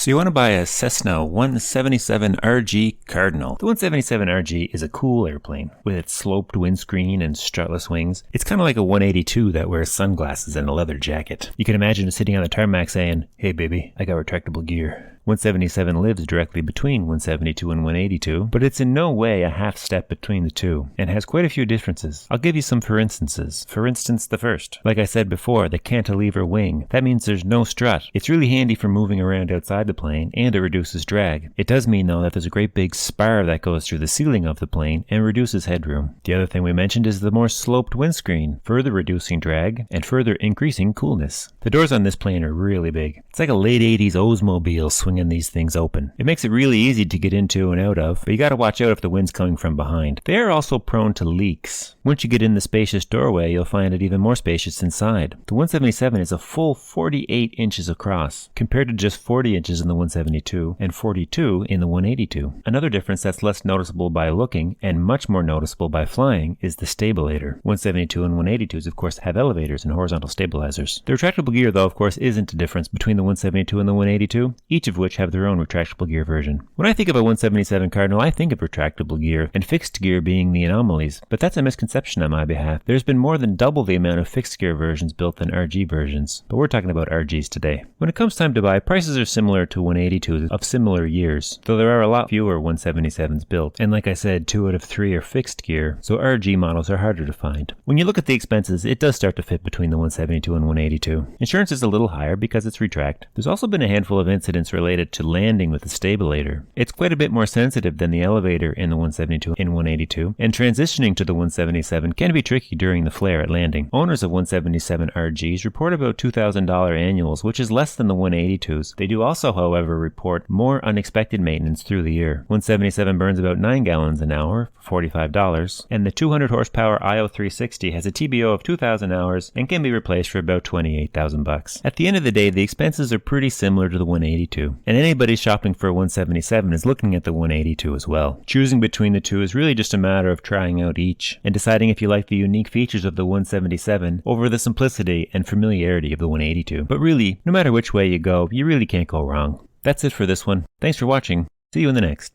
So you want to buy a Cessna 177 RG Cardinal. The 177 RG is a cool airplane with its sloped windscreen and strutless wings. It's kind of like a 182 that wears sunglasses and a leather jacket. You can imagine it sitting on the tarmac saying, "Hey baby, I got retractable gear." 177 lives directly between 172 and 182, but it's in no way a half step between the two, and has quite a few differences. I'll give you some for instances. For instance, the first. Like I said before, the cantilever wing. That means there's no strut. It's really handy for moving around outside the plane, and it reduces drag. It does mean though that there's a great big spar that goes through the ceiling of the plane and reduces headroom. The other thing we mentioned is the more sloped windscreen, further reducing drag and further increasing coolness. The doors on this plane are really big. It's like a late 80s Oldsmobile swinging these things open. It makes it really easy to get into and out of, but you gotta watch out if the wind's coming from behind. They are also prone to leaks. Once you get in the spacious doorway, you'll find it even more spacious inside. The 177 is a full 48 inches across, compared to just 40 inches in the 172 and 42 in the 182. Another difference that's less noticeable by looking and much more noticeable by flying is the stabilator. 172 and 182s of course have elevators and horizontal stabilizers. The retractable gear though of course isn't a difference between the 172 and the 182, each of which have their own retractable gear version. When I think of a 177 Cardinal, I think of retractable gear and fixed gear being the anomalies, but that's a misconception on my behalf. There's been more than double the amount of fixed gear versions built than RG versions, but we're talking about RGs today. When it comes time to buy, prices are similar to 182s of similar years, though there are a lot fewer 177s built, and like I said, 2 out of 3 are fixed gear, so RG models are harder to find. When you look at the expenses, it does start to fit between the 172 and 182. Insurance is a little higher because it's retract. There's also been a handful of incidents related to landing with the stabilator. It's quite a bit more sensitive than the elevator in the 172 and 182, and transitioning to the 177 can be tricky during the flare at landing. Owners of 177 RGs report about $2,000 annuals, which is less than the 182s. They do also, however, report more unexpected maintenance through the year. 177 burns about 9 gallons an hour for $45, and the 200 horsepower IO360 has a TBO of 2,000 hours and can be replaced for about $28,000. At the end of the day, the expenses are pretty similar to the 182, and anybody shopping for a 177 is looking at the 182 as well. Choosing between the two is really just a matter of trying out each and deciding if you like the unique features of the 177 over the simplicity and familiarity of the 182. But really, no matter which way you go, you really can't go wrong. That's it for this one. Thanks for watching. See you in the next.